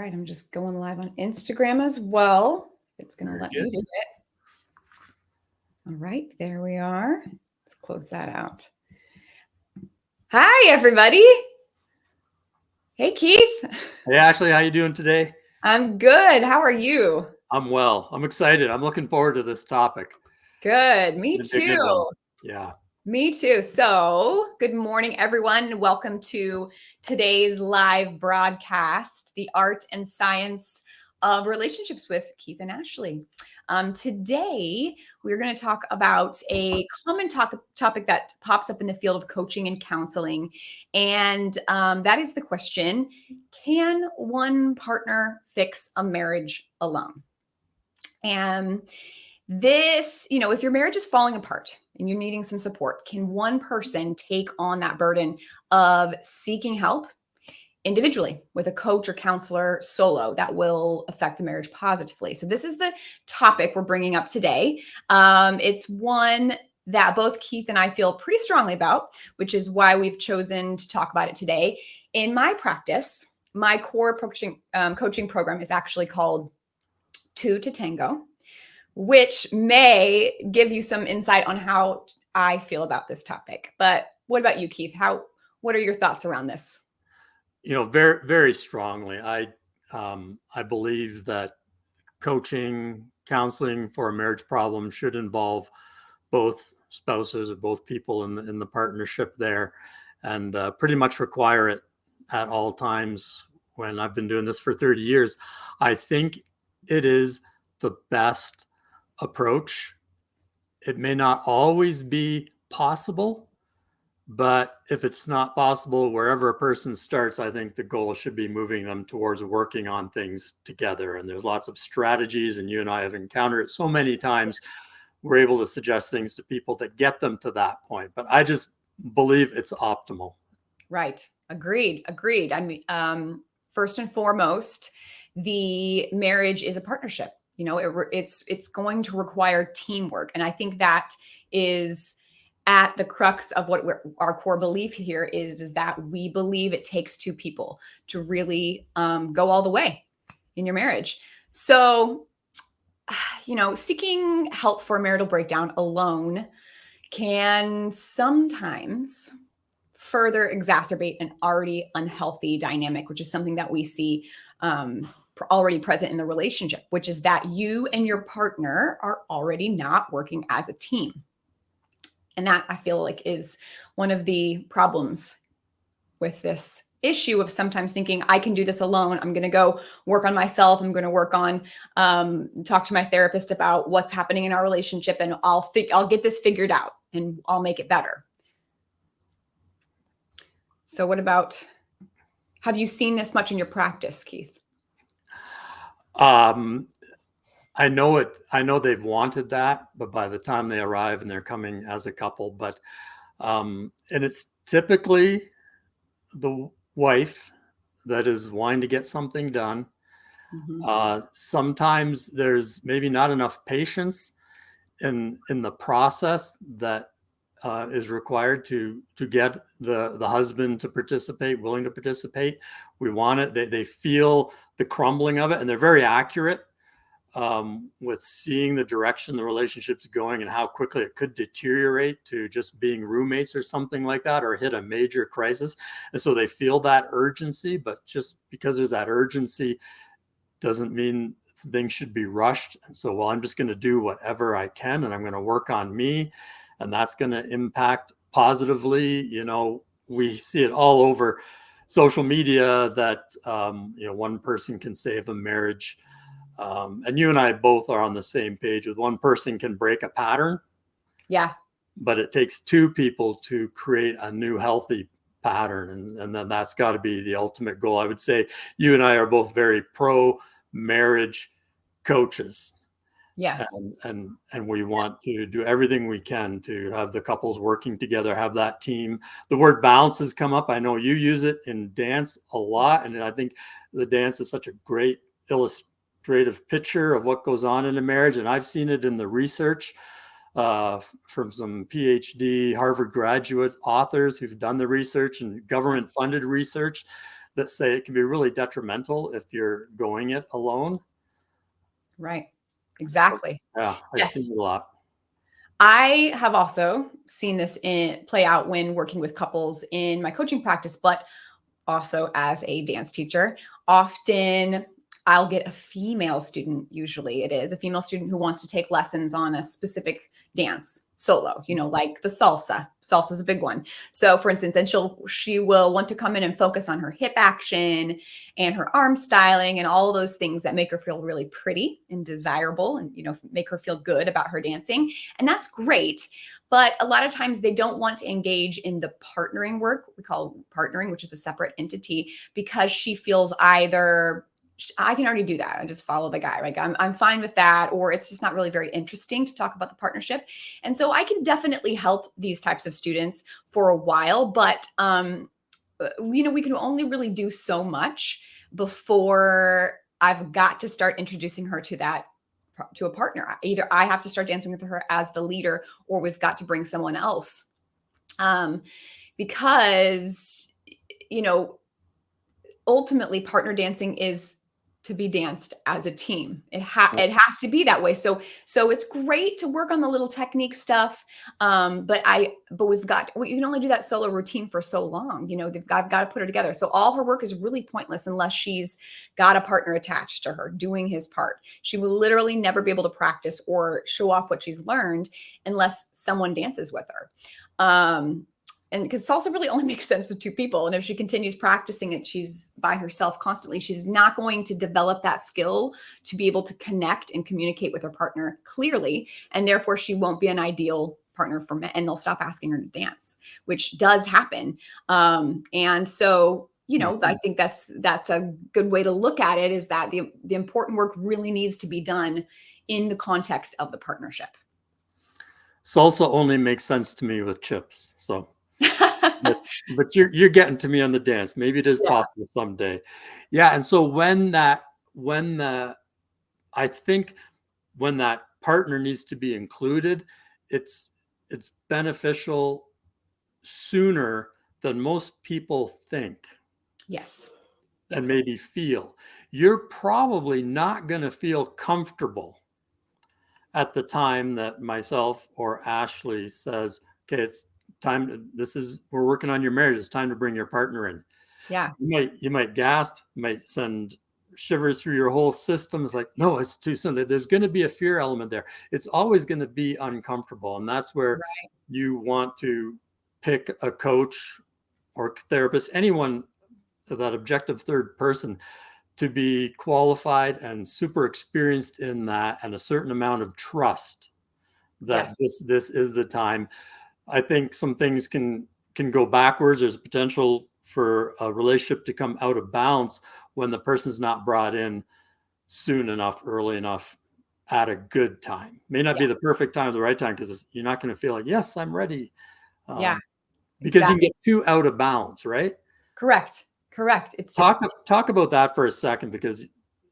right, I'm just going live on Instagram as well. It's going to let me do it. All right, there we are. Let's close that out. Hi, everybody. Hey, Keith. Hey, Ashley, how you doing today? I'm good. How are you? I'm well. I'm excited. I'm looking forward to this topic. Good. Me It'll be a good one. too. Yeah. Me too. So, good morning, everyone. Welcome to today's live broadcast, The Art and Science of Relationships with Keith and Ashley. Today, we're going to talk about a common topic that pops up in the field of coaching and counseling. And that is the question, can one partner fix a marriage alone? And this, if your marriage is falling apart and you're needing some support, can one person take on that burden of seeking help individually with a coach or counselor solo that will affect the marriage positively? So this is the topic we're bringing up today. It's one that both Keith and I feel pretty strongly about, which is why we've chosen to talk about it today. In my practice, my core coaching program is actually called Two to Tango, which may give you some insight on how I feel about this topic. But what about you, Keith? What are your thoughts around this? Very, very strongly. I believe that coaching, counseling for a marriage problem should involve both spouses or both people in the partnership there, and pretty much require it at all times. When I've been doing this for 30 years, I think it is the best approach. It may not always be possible, but if it's not possible, wherever a person starts, I think the goal should be moving them towards working on things together. And there's lots of strategies, and you and I have encountered it so many times. We're able to suggest things to people that get them to that point. But I just believe it's optimal. Right. Agreed. I mean, first and foremost, the marriage is a partnership. It's going to require teamwork. And I think that is at the crux of what our core belief here is that we believe it takes two people to really go all the way in your marriage. So, seeking help for a marital breakdown alone can sometimes further exacerbate an already unhealthy dynamic, which is something that we see already present in the relationship, which is that you and your partner are already not working as a team. And that, I feel like, is one of the problems with this issue of sometimes thinking, I can do this alone. I'm going to go work on myself. I'm going to work on, talk to my therapist about what's happening in our relationship, and I'll get this figured out and I'll make it better. So what about, have you seen this much in your practice, Keith? I know they've wanted that, but by the time they arrive and they're coming as a couple, and it's typically the wife that is wanting to get something done. Mm-hmm. Sometimes there's maybe not enough patience in the process that is required to get the husband to participate, willing to participate. We want it. They feel the crumbling of it, and they're very accurate with seeing the direction the relationship's going and how quickly it could deteriorate to just being roommates or something like that, or hit a major crisis. And so they feel that urgency, but just because there's that urgency doesn't mean things should be rushed. And so, well, I'm just going to do whatever I can, and I'm going to work on me, and that's going to impact positively. We see it all over social media that, one person can save a marriage. And you and I both are on the same page with one person can break a pattern. Yeah. But it takes two people to create a new healthy pattern. And then that's got to be the ultimate goal. I would say you and I are both very pro marriage coaches. Yes. And we want to do everything we can to have the couples working together, have that team. The word balance has come up. I know you use it in dance a lot. And I think the dance is such a great illustrative picture of what goes on in a marriage. And I've seen it in the research from some PhD Harvard graduate authors who've done the research and government funded research, that say it can be really detrimental if you're going it alone. Right. So, Exactly. yeah, I've Yes. seen it a lot. I have also seen this play out when working with couples in my coaching practice, but also as a dance teacher. Often I'll get a female student, usually it is a female student who wants to take lessons on a specific dance solo, like the salsa. Salsa is a big one. So for instance, and she will want to come in and focus on her hip action and her arm styling and all of those things that make her feel really pretty and desirable and, make her feel good about her dancing. And that's great. But a lot of times they don't want to engage in the partnering work we call partnering, which is a separate entity, because she feels either I can already do that. I just follow the guy. Like I'm fine with that, or it's just not really very interesting to talk about the partnership. And so I can definitely help these types of students for a while, but we can only really do so much before I've got to start introducing her to a partner. Either I have to start dancing with her as the leader, or we've got to bring someone else. Because, ultimately partner dancing is to be danced as a team. It has to be that way. So it's great to work on the little technique stuff. But we can only do that solo routine for so long. I've got to put her together. So all her work is really pointless unless she's got a partner attached to her doing his part. She will literally never be able to practice or show off what she's learned unless someone dances with her. And because salsa really only makes sense with two people. And if she continues practicing it, she's by herself constantly, she's not going to develop that skill to be able to connect and communicate with her partner clearly. And therefore she won't be an ideal partner for men, and they'll stop asking her to dance, which does happen. And so, I think that's a good way to look at it, is that the important work really needs to be done in the context of the partnership. Salsa only makes sense to me with chips. So but you're getting to me on the dance. Maybe it is possible someday. Yeah. And so I think when that partner needs to be included, it's beneficial sooner than most people think. Yes. And maybe feel. You're probably not going to feel comfortable at the time that myself or Ashley says, okay, it's time. We're working on your marriage. It's time to bring your partner in. Yeah. You might gasp, might send shivers through your whole system. It's like, no, it's too soon. There's going to be a fear element there. It's always going to be uncomfortable. And that's where you want to pick a coach or therapist, anyone, that objective third person, to be qualified and super experienced in that, and a certain amount of trust that this is the time. I think some things can go backwards. There's a potential for a relationship to come out of bounds when the person's not brought in soon enough, early enough, at a good time. May not be the perfect time, the right time, because you're not going to feel like, yes, I'm ready. Because you can get too out of bounds, right? Correct. It's just talk about that for a second, because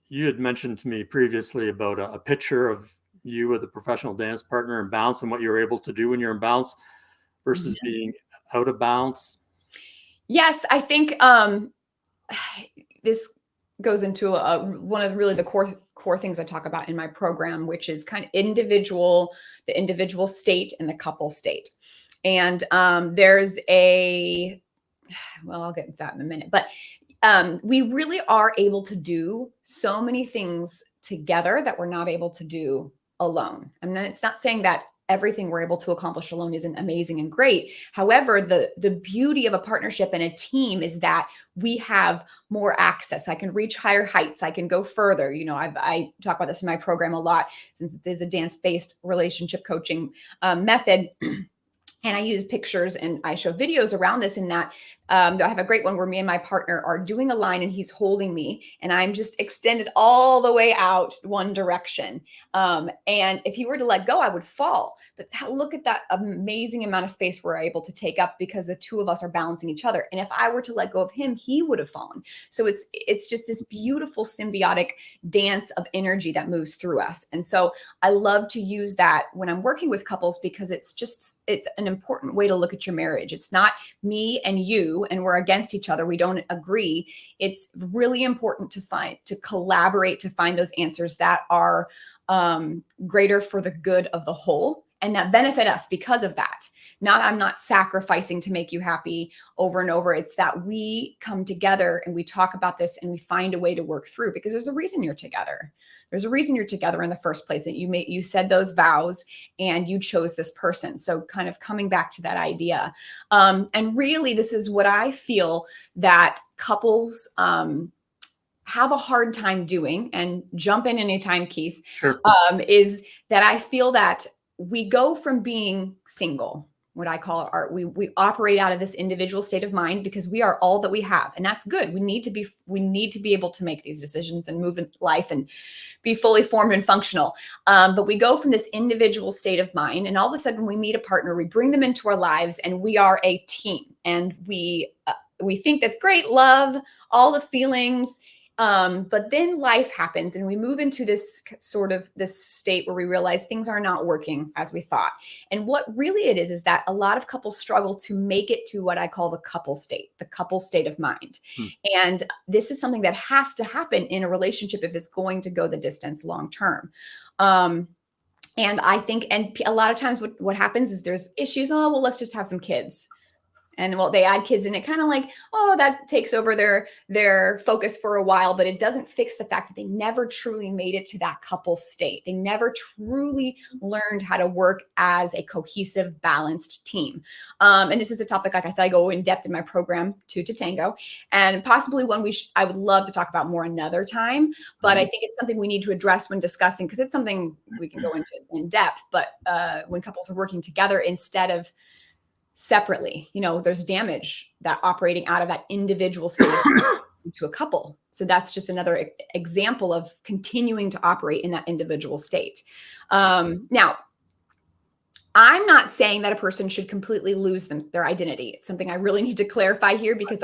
you had mentioned to me previously about a picture of you with a professional dance partner in bounce, and what you're able to do when you're in bounce versus being out of bounds. Yes, I think this goes into one of really the core things I talk about in my program, which is kind of the individual state and the couple state. And there's I'll get into that in a minute, but we really are able to do so many things together that we're not able to do alone. I mean, it's not saying that everything we're able to accomplish alone isn't amazing and great. However, the beauty of a partnership and a team is that we have more access. I can reach higher heights. I can go further. I talk about this in my program a lot, since it is a dance-based relationship coaching method. And I use pictures and I show videos around this, in that I have a great one where me and my partner are doing a line and he's holding me and I'm just extended all the way out one direction. And if he were to let go, I would fall. But look at that amazing amount of space we're able to take up, because the two of us are balancing each other. And if I were to let go of him, he would have fallen. So it's just this beautiful symbiotic dance of energy that moves through us. And so I love to use that when I'm working with couples, because it's an important way to look at your marriage. It's not me and you, and we're against each other. We don't agree. It's really important to collaborate, to find those answers that are greater for the good of the whole and that benefit us because of that. I'm not sacrificing to make you happy over and over. It's that we come together and we talk about this and we find a way to work through, because there's a reason you're together. There's a reason you're together in the first place, that you said those vows and you chose this person. So kind of coming back to that idea. And really, this is what I feel that couples have a hard time doing, and jump in anytime, Keith. Sure. Is that I feel that we go from being single, what I call art. We operate out of this individual state of mind because we are all that we have, and that's good. We need to be able to make these decisions and move in life and be fully formed and functional. But we go from this individual state of mind, and all of a sudden, when we meet a partner, we bring them into our lives, and we are a team, and we think that's great, love, all the feelings. But then life happens and we move into this state where we realize things are not working as we thought. And what really it is that a lot of couples struggle to make it to what I call the couple state of mind. And this is something that has to happen in a relationship if it's going to go the distance long term. And I think, and a lot of times what happens is there's issues. Oh, well, let's just have some kids. And well, they add kids in it, kind of like, oh, that takes over their focus for a while, but it doesn't fix the fact that they never truly made it to that couple state. They never truly learned how to work as a cohesive, balanced team. And this is a topic, like I said, I go in depth in my program, Two to Tango, and possibly one I would love to talk about more another time. But I think it's something we need to address when discussing, because it's something we can go into in depth. But when couples are working together instead of separately, there's damage that operating out of that individual state to a couple. So that's just another example of continuing to operate in that individual state. Now, I'm not saying that a person should completely lose their identity. It's something I really need to clarify here, because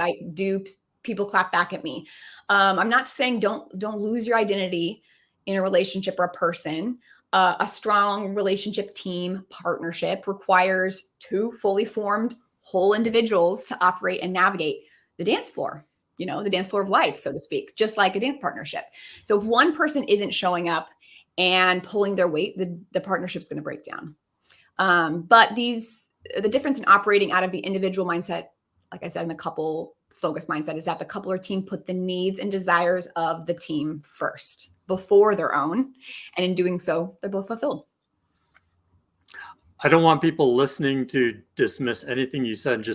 people clap back at me. I'm not saying don't lose your identity in a relationship or a person. A strong relationship, team, partnership requires two fully formed whole individuals to operate and navigate the dance floor, the dance floor of life, so to speak, just like a dance partnership. So if one person isn't showing up and pulling their weight, the partnership's going to break down. But the difference in operating out of the individual mindset, like I said, in the couple focus mindset, is that the couple or team put the needs and desires of the team first before their own. And in doing so, they're both fulfilled. I don't want people listening to dismiss anything you said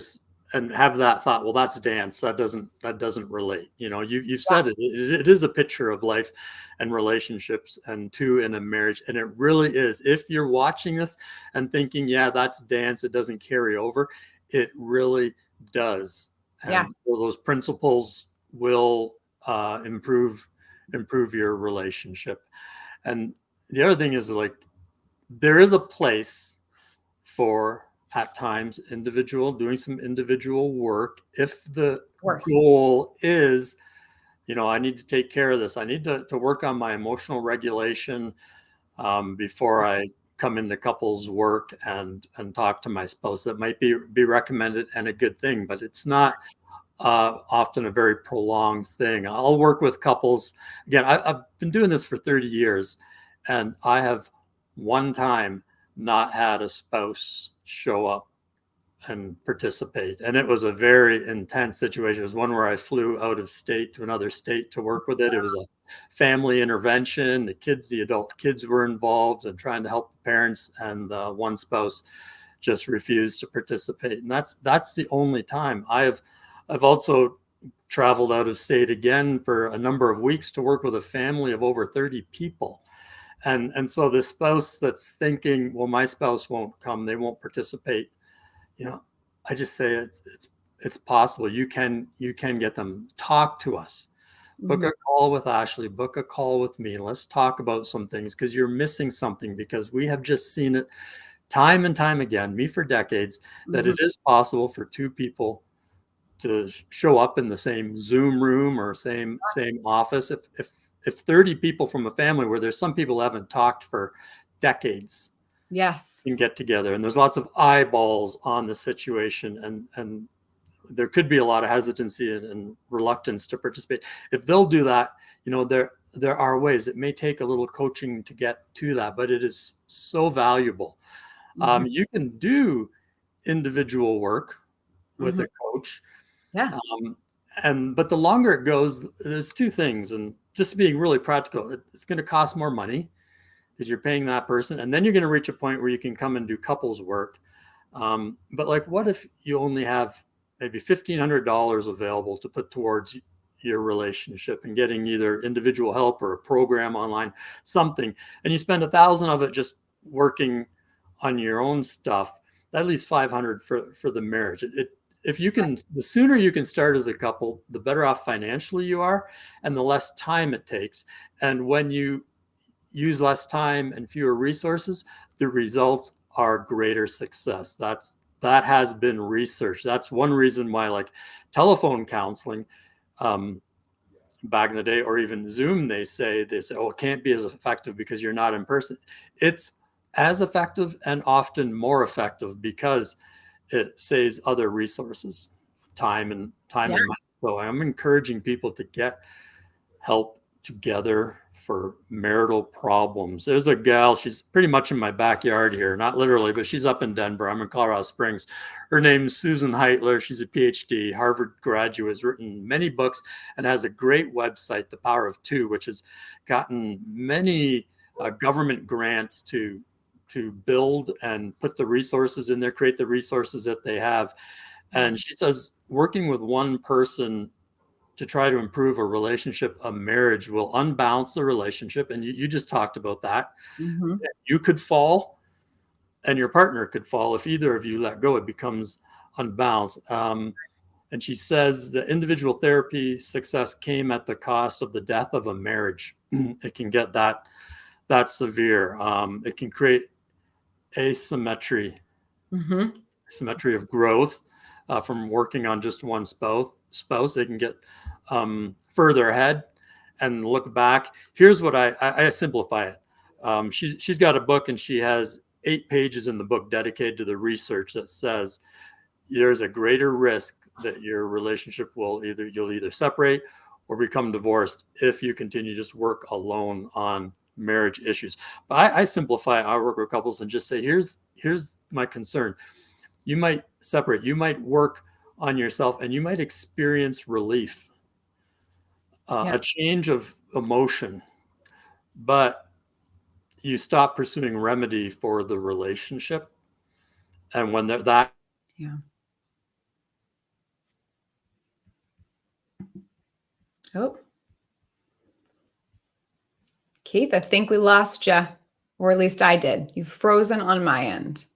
and have that thought, well, that's dance. That doesn't relate. You've said it. It is a picture of life and relationships and two in a marriage. And it really is. If you're watching this and thinking, yeah, that's dance, it doesn't carry over, it really does. And those principles will improve your relationship. And the other thing is, like, there is a place for, at times, doing some individual work. If the goal is, I need to take care of this, I need to work on my emotional regulation before I come into couples work and talk to my spouse, that might be recommended and a good thing, but it's not often a very prolonged thing. I'll work with couples. Again, I've been doing this for 30 years, and I have one time not had a spouse show up and participate. And it was a very intense situation. It was one where I flew out of state to another state to work with it. It was a family intervention. The adult kids were involved and trying to help the parents, and one spouse just refused to participate. And that's the only time. I've also traveled out of state again for a number of weeks to work with a family of over 30 people. And so the spouse that's thinking, well, my spouse won't come, they won't participate, I just say it's possible. You can get them. Talk to us. Book a call with Ashley, book a call with me, and let's talk about some things, because you're missing something, because we have just seen it time and time again, me for decades, that it is possible for two people to show up in the same Zoom room or same office. If 30 people from a family where there's some people who haven't talked for decades, Yes. can get together, and there's lots of eyeballs on the situation, and there could be a lot of hesitancy and reluctance to participate. If they'll do that, there are ways. It may take a little coaching to get to that, but it is so valuable. Mm-hmm. You can do individual work with Mm-hmm. a coach, Yeah. but the longer it goes, there's two things, and just being really practical, it's going to cost more money because you're paying that person, and then you're going to reach a point where you can come and do couples work. But like, what if you only have maybe $1,500 available to put towards your relationship and getting either individual help or a program online, something, and you spend 1,000 of it just working on your own stuff? That leaves 500 for the marriage. If you can, the sooner you can start as a couple, the better off financially you are, and the less time it takes. And when you use less time and fewer resources, the results are greater success. That has been researched. That's one reason why, like, telephone counseling, back in the day, or even Zoom, they say, oh, it can't be as effective because you're not in person. It's as effective and often more effective because it saves other resources, time and Yeah. money. So I'm encouraging people to get help together for marital problems. There's a gal, she's pretty much in my backyard here, not literally, but she's up in Denver. I'm in Colorado Springs. Her name's Susan Heitler. She's a PhD, Harvard graduate, has written many books, and has a great website, The Power of Two, which has gotten many government grants to build and put the resources in there, create the resources that they have. And she says working with one person to try to improve a relationship, a marriage, will unbalance the relationship. And you just talked about that. Mm-hmm. You could fall and your partner could fall. If either of you let go, it becomes unbalanced. And she says the individual therapy success came at the cost of the death of a marriage. It can get that severe. It can create asymmetry, Mm-hmm. symmetry of growth from working on just one spouse. They can get further ahead and look back. Here's what I simplify it. She's got a book, and she has 8 pages in the book dedicated to the research that says there's a greater risk that your relationship you'll either separate or become divorced if you continue to just work alone on marriage issues. But I simplify. I work with couples and just say, here's my concern. You might separate, you might work on yourself, and you might experience relief, Yeah. a change of emotion, but you stop pursuing remedy for the relationship. And when that Yeah. Oh, Keith, I think we lost you, or at least I did. You've frozen on my end.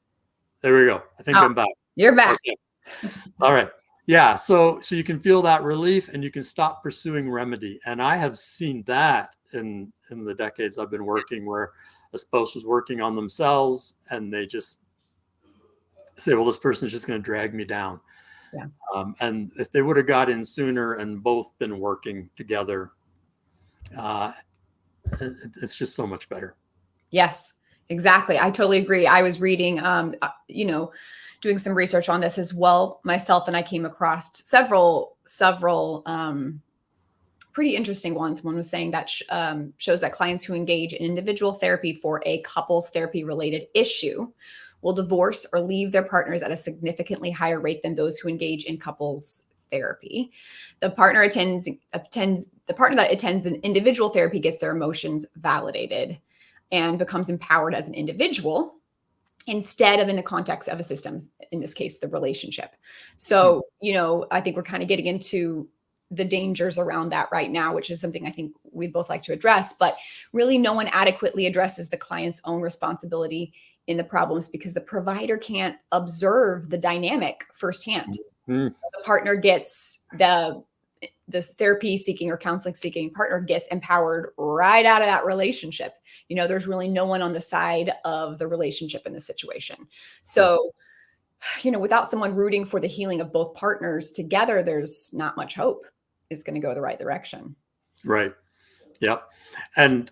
there we go. I think I'm back. You're back. Okay. All right. Yeah. So you can feel that relief, and you can stop pursuing remedy. And I have seen that in the decades I've been working, where a spouse was working on themselves and they just say, well, this person is just going to drag me down. Yeah. And if they would have got in sooner and both been working together, it's just so much better. Yes, exactly. I totally agree. I was reading, doing some research on this as well myself, and I came across several pretty interesting ones. One was saying that shows that clients who engage in individual therapy for a couples therapy related issue will divorce or leave their partners at a significantly higher rate than those who engage in couples therapy. The partner that attends an individual therapy gets their emotions validated and becomes empowered as an individual instead of in the context of a system, in this case, the relationship. So, I think we're kind of getting into the dangers around that right now, which is something I think we'd both like to address, but really no one adequately addresses the client's own responsibility in the problems because the provider can't observe the dynamic firsthand. Mm-hmm. The partner gets the therapy seeking or counseling seeking partner gets empowered right out of that relationship. There's really no one on the side of the relationship in the situation. So, without someone rooting for the healing of both partners together, there's not much hope it's going to go the right direction. Right. Yep. And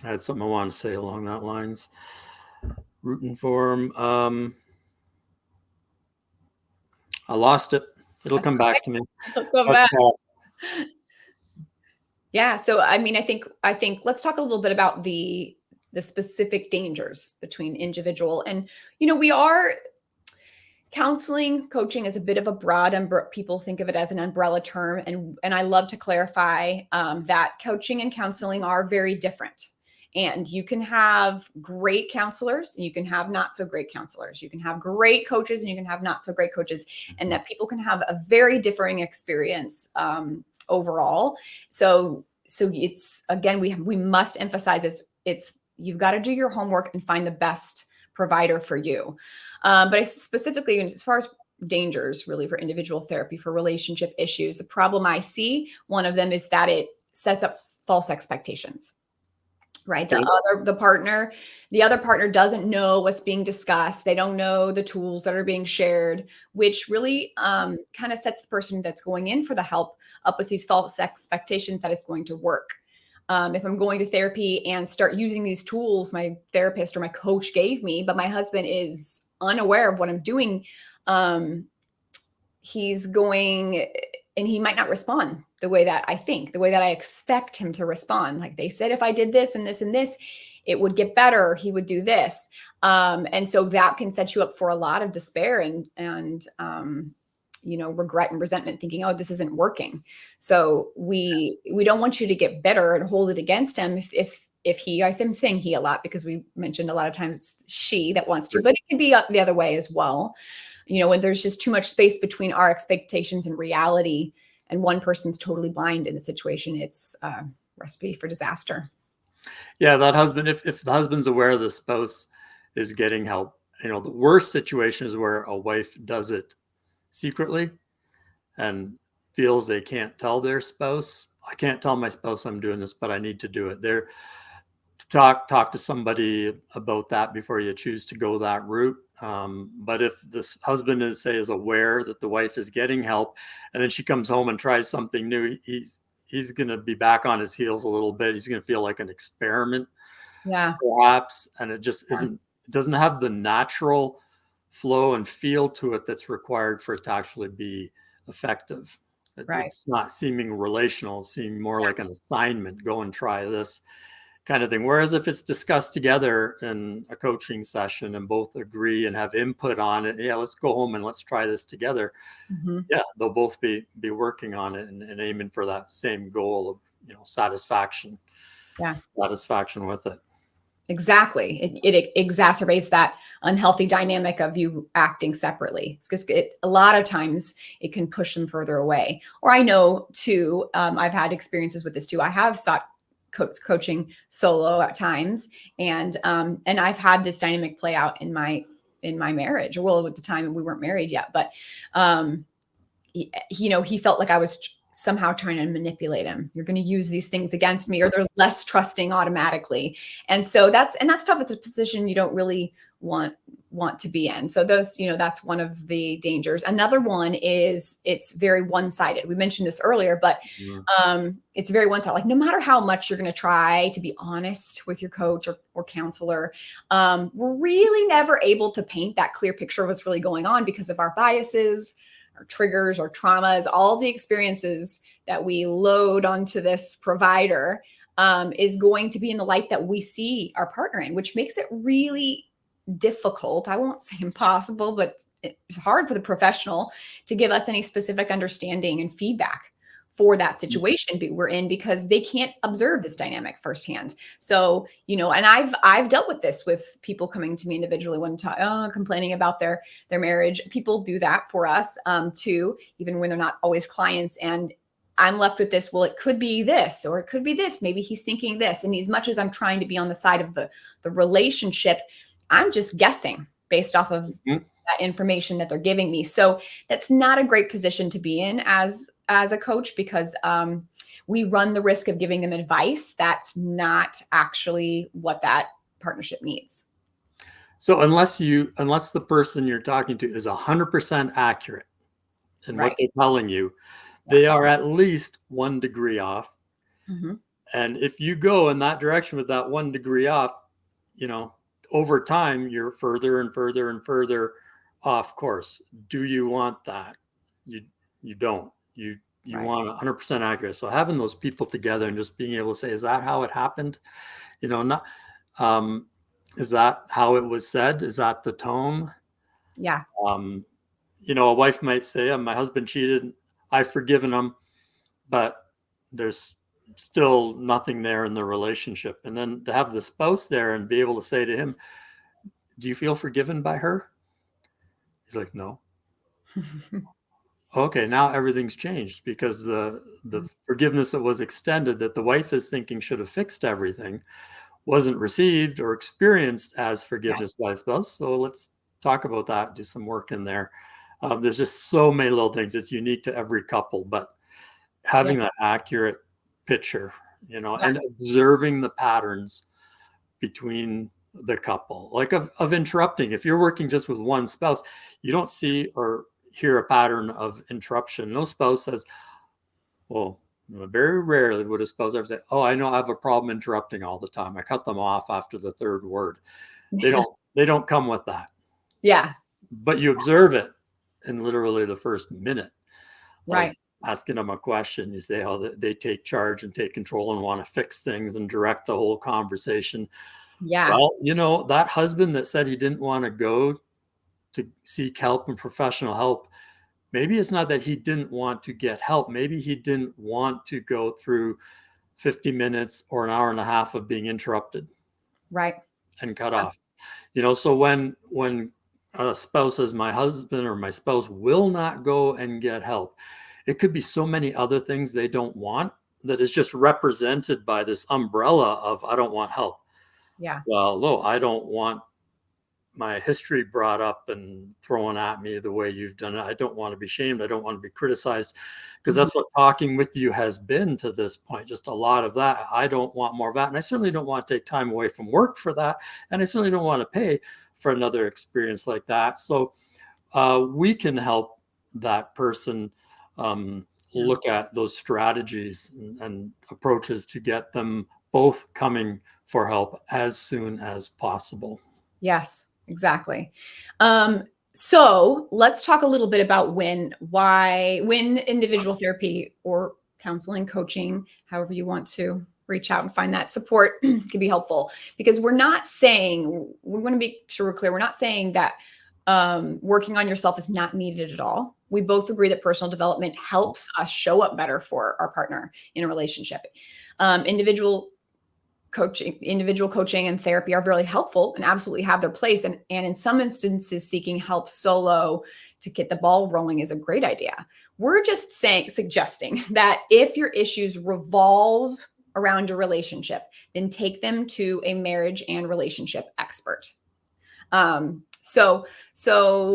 I had something I wanted to say along that lines. Root and form. I lost it. It'll That's come back to me. okay. Go But back. Yeah. So, I mean, I think let's talk a little bit about the specific dangers between individual and, we are counseling, coaching is a bit of a broad people think of it as an umbrella term, and I love to clarify that coaching and counseling are very different. And you can have great counselors and you can have not so great counselors. You can have great coaches and you can have not so great coaches, and that people can have a very differing experience overall. So it's, again, we must emphasize it's you've got to do your homework and find the best provider for you. But I specifically, as far as dangers really for individual therapy for relationship issues, the problem I see, one of them is that it sets up false expectations. Right. Okay. The other partner doesn't know what's being discussed. They don't know the tools that are being shared, which really kind of sets the person that's going in for the help up with these false expectations that it's going to work. If I'm going to therapy and start using these tools my therapist or my coach gave me, but my husband is unaware of what I'm doing, he's going and he might not respond the way that I think, the way that I expect him to respond. Like they said, if I did this and this and this, it would get better. He would do this. And so that can set you up for a lot of despair and regret and resentment, thinking, oh, this isn't working. So we don't want you to get bitter and hold it against him if he, I'm saying he a lot because we mentioned a lot of times it's she that wants to, but it can be the other way as well. When there's just too much space between our expectations and reality, and one person's totally blind in the situation, it's a recipe for disaster. Yeah, that husband, if the husband's aware the spouse is getting help, the worst situation is where a wife does it secretly and feels they can't tell their spouse. I can't tell my spouse I'm doing this, but I need to do it. Talk to somebody about that before you choose to go that route. But if this husband is aware that the wife is getting help, and then she comes home and tries something new, he's going to be back on his heels a little bit. He's going to feel like an experiment, perhaps, and it just isn't. It doesn't have the natural flow and feel to it that's required for it to actually be effective. Right. It's not seeming relational, seeming more like an assignment. Go and try this kind of thing. Whereas if it's discussed together in a coaching session and both agree and have input on it, yeah, let's go home and let's try this together. Mm-hmm. Yeah, they'll both be working on it and aiming for that same goal of, satisfaction. Yeah. Satisfaction with it. Exactly. It exacerbates that unhealthy dynamic of you acting separately. It's just a lot of times it can push them further away. Or I know too, I've had experiences with this too. I have sought coaching solo at times, and I've had this dynamic play out in my marriage. Well, at the time we weren't married yet, but he felt like I was somehow trying to manipulate him. You're going to use these things against me, or they're less trusting automatically. And so that's tough. It's a position you don't really want to be in. So those, that's one of the dangers. Another one is it's very one-sided. We mentioned this earlier, but it's very one-sided. Like no matter how much you're going to try to be honest with your coach or counselor, we're really never able to paint that clear picture of what's really going on because of our biases, our triggers, our traumas, all the experiences that we load onto this provider is going to be in the light that we see our partner in, which makes it really difficult. I won't say impossible, but it's hard for the professional to give us any specific understanding and feedback for that situation we're in because they can't observe this dynamic firsthand. So, and I've dealt with this with people coming to me individually when complaining about their marriage. People do that for us too, even when they're not always clients. And I'm left with this, well, it could be this, or it could be this. Maybe he's thinking this. And as much as I'm trying to be on the side of the relationship, I'm just guessing based off of that information that they're giving me. So that's not a great position to be in as a coach because we run the risk of giving them advice that's not actually what that partnership needs. So unless the person you're talking to is 100% accurate in what they're telling you, they are at least 1 degree off. Mm-hmm. And if you go in that direction with that 1 degree off, over time, you're further and further and further off course. Do you want that? You don't. You Right. want 100% accurate. So having those people together and just being able to say, is that how it happened? Not is that how it was said? Is that the tone? Yeah. A wife might say, oh, my husband cheated. I've forgiven him, but there's still nothing there in the relationship. And then to have the spouse there and be able to say to him, do you feel forgiven by her? He's like, no. Okay, now everything's changed because the forgiveness that was extended that the wife is thinking should have fixed everything wasn't received or experienced as forgiveness by the spouse. So let's talk about that, do some work in there. There's just so many little things. It's unique to every couple, but having that accurate picture, and observing the patterns between the couple, like of interrupting. If you're working just with one spouse, you don't see or hear a pattern of interruption. No spouse says, well, very rarely would a spouse ever say, oh, I know I have a problem interrupting all the time. I cut them off after the third word. They don't come with that. Yeah. But you observe it in literally the first minute Right. of asking them a question. You say how they take charge and take control and want to fix things and direct the whole conversation. Yeah. Well, that husband that said he didn't want to go to seek help and professional help, maybe it's not that he didn't want to get help. Maybe he didn't want to go through 50 minutes or an hour and a half of being interrupted. Right. And cut off. So when a spouse says my husband or my spouse will not go and get help, it could be so many other things they don't want that is just represented by this umbrella of I don't want help. Yeah. Well, no, I don't want my history brought up and thrown at me the way you've done it. I don't want to be shamed. I don't want to be criticized, because that's what talking with you has been to this point. Just a lot of that. I don't want more of that. And I certainly don't want to take time away from work for that. And I certainly don't want to pay for another experience like that. So we can help that person look at those strategies and approaches to get them both coming for help as soon as possible. Yes, exactly. So let's talk a little bit about when individual therapy or counseling, coaching, however you want to reach out and find that support can be helpful, because we want to be sure we're clear. We're not saying that working on yourself is not needed at all. We both agree that personal development helps us show up better for our partner in a relationship. Individual coaching and therapy are very helpful and absolutely have their place. And in some instances, seeking help solo to get the ball rolling is a great idea. We're just suggesting that if your issues revolve around your relationship, then take them to a marriage and relationship expert. So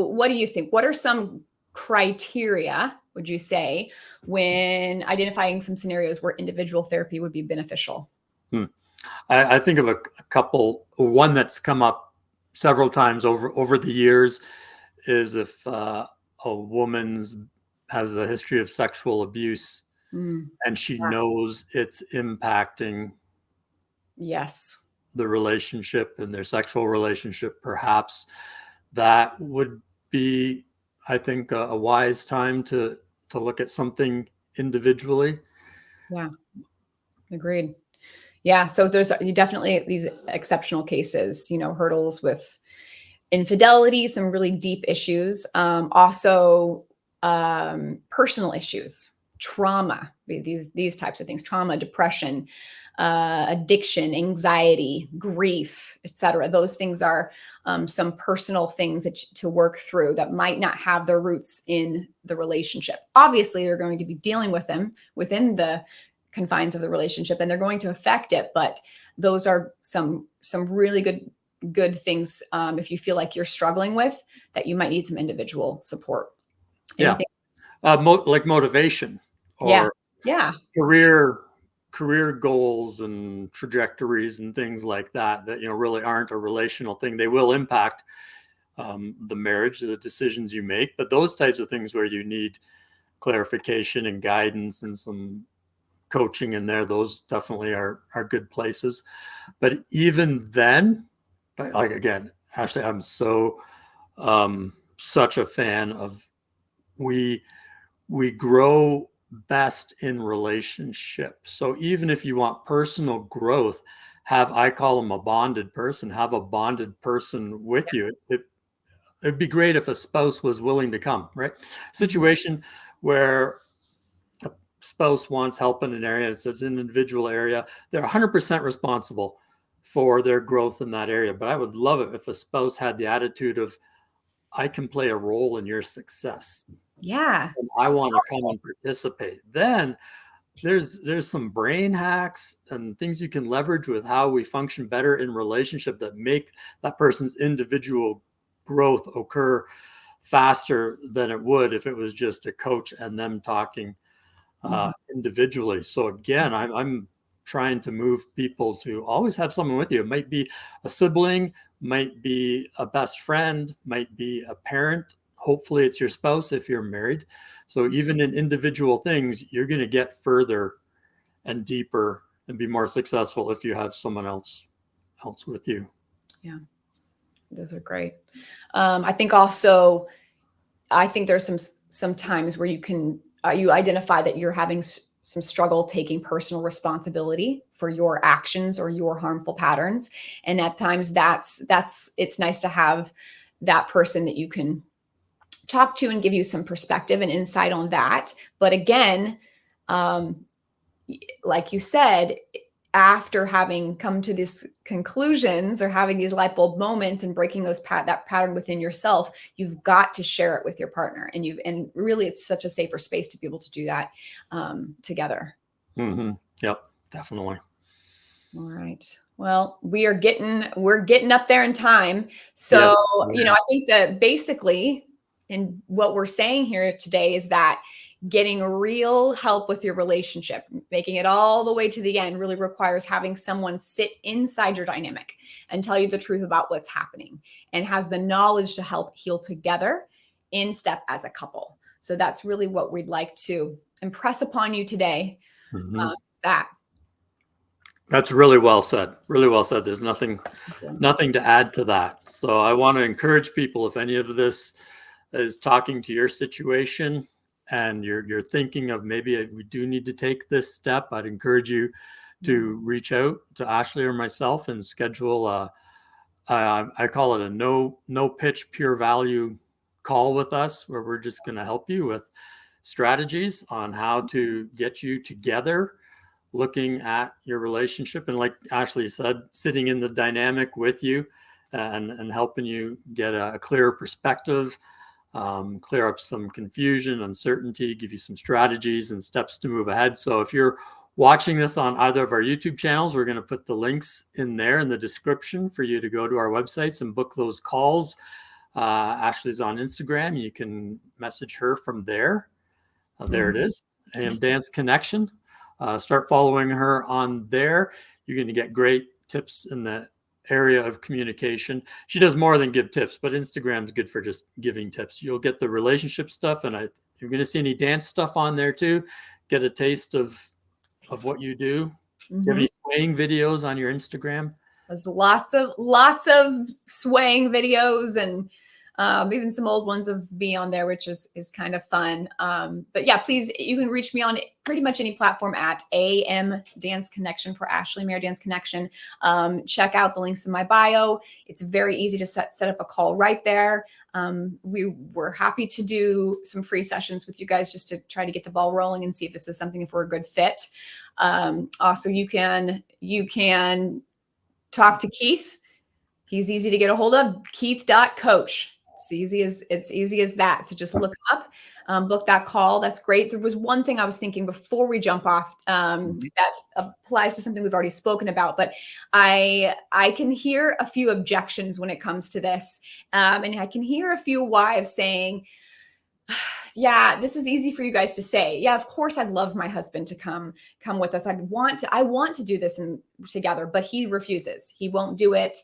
what do you think? What are some criteria, would you say, when identifying some scenarios where individual therapy would be beneficial? I think of a couple. One that's come up several times over the years is if a woman has a history of sexual abuse and she knows it's impacting the relationship and their sexual relationship, perhaps that would be, I think, a wise time to look at something individually. Yeah, agreed. Yeah, so there's definitely these exceptional cases, hurdles with infidelity, some really deep issues, also personal issues, trauma, these types of things, trauma, depression, addiction, anxiety, grief, etc. Those things are some personal things to work through that might not have their roots in the relationship. Obviously, you're going to be dealing with them within the confines of the relationship, and they're going to affect it. But those are some really good things if you feel like you're struggling with that, you might need some individual support. Anything? Like motivation or career goals and trajectories and things like that really aren't a relational thing. They will impact the marriage, the decisions you make, but those types of things where you need clarification and guidance and some coaching in there. Those definitely are good places. But even then, like again, Ashley, I'm so such a fan of we grow best in relationship. So even if you want personal growth, I call them a bonded person, have a bonded person with you. It'd be great if a spouse was willing to come, right? Situation where a spouse wants help in an area, it's an individual area, they're 100% responsible for their growth in that area. But I would love it if a spouse had the attitude of, I can play a role in your success. Yeah. And I want to come and participate. Then there's some brain hacks and things you can leverage with how we function better in relationship that make that person's individual growth occur faster than it would if it was just a coach and them talking individually. So again, I'm trying to move people to always have someone with you. It might be a sibling, might be a best friend, might be a parent. Hopefully it's your spouse if you're married. So even in individual things, you're going to get further and deeper and be more successful if you have someone else with you. Yeah, those are great. I think also, there's some times where you can you identify that you're having some struggle taking personal responsibility for your actions or your harmful patterns, and at times it's nice to have that person that you can talk to and give you some perspective and insight on that. But again, like you said, after having come to these conclusions or having these light bulb moments and breaking that pattern within yourself, you've got to share it with your partner. And really, it's such a safer space to be able to do that together. Mm-hmm. Yep, definitely. All right. Well, we're getting up there in time. So, yes. I think that basically, and what we're saying here today is that getting real help with your relationship, making it all the way to the end, really requires having someone sit inside your dynamic and tell you the truth about what's happening and has the knowledge to help heal together in step as a couple. So that's really what we'd like to impress upon you today. That's really well said. Really well said. There's nothing to add to that. So I want to encourage people, if any of this is talking to your situation and you're thinking of maybe we do need to take this step, I'd encourage you to reach out to Ashley or myself and schedule I call it a no pitch, pure value call with us, where we're just going to help you with strategies on how to get you together, looking at your relationship. And like Ashley said, sitting in the dynamic with you and helping you get a clearer perspective, clear up some confusion, uncertainty, give you some strategies and steps to move ahead. So if you're watching this on either of our YouTube channels, we're going to put the links in there in the description for you to go to our websites and book those calls. Ashley's on Instagram. You can message her from there. There it is. AM Dance Connection. Start following her on there. You're going to get great tips in the area of communication. She does more than give tips, but Instagram's good for just giving tips. You'll get the relationship stuff, and you're going to see any dance stuff on there too. Get a taste of what you do. Do you have any swaying videos on your Instagram? There's lots of swaying videos and even some old ones of me on there, which is kind of fun. But yeah, please, you can reach me on pretty much any platform at AM Dance Connection for Ashley Mayer Dance Connection. Check out the links in my bio. It's very easy to set up a call right there. We were happy to do some free sessions with you guys just to try to get the ball rolling and see if this is something, if we're a good fit. Also, you can talk to Keith. He's easy to get a hold of, keith.coach. It's easy as that. So just look up, book that call. That's great. There was one thing I was thinking before we jump off that applies to something we've already spoken about, but I can hear a few objections when it comes to this. And I can hear a few wives saying, yeah, this is easy for you guys to say. Yeah, of course, I'd love my husband to come with us. I want to do this together, but he refuses. He won't do it.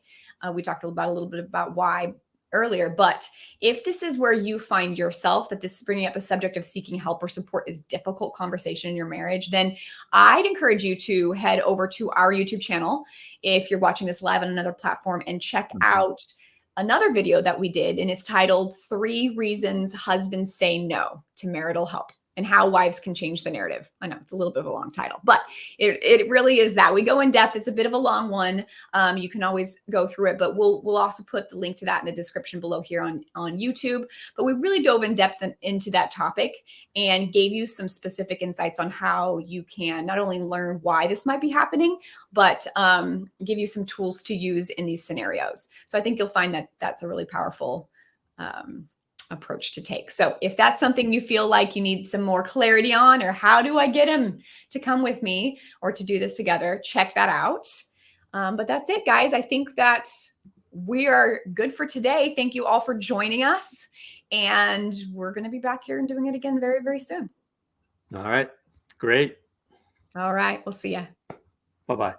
We talked a little bit about why earlier. But if this is where you find yourself, that this is bringing up a subject of seeking help or support is difficult conversation in your marriage, then I'd encourage you to head over to our YouTube channel if you're watching this live on another platform and check out another video that we did. And it's titled 3 Reasons Husbands Say No to Marital Help and How Wives Can Change the Narrative. I know it's a little bit of a long title, but it really is that. We go in depth. It's a bit of a long one. You can always go through it, but we'll also put the link to that in the description below here on YouTube. But we really dove in depth into that topic and gave you some specific insights on how you can not only learn why this might be happening, but give you some tools to use in these scenarios. So I think you'll find that that's a really powerful approach to take. So if that's something you feel like you need some more clarity on, or how do I get him to come with me or to do this together, check that out. But that's it, guys. I think that we are good for today. Thank you all for joining us. And we're going to be back here and doing it again very, very soon. All right. Great. All right. We'll see ya. Bye-bye.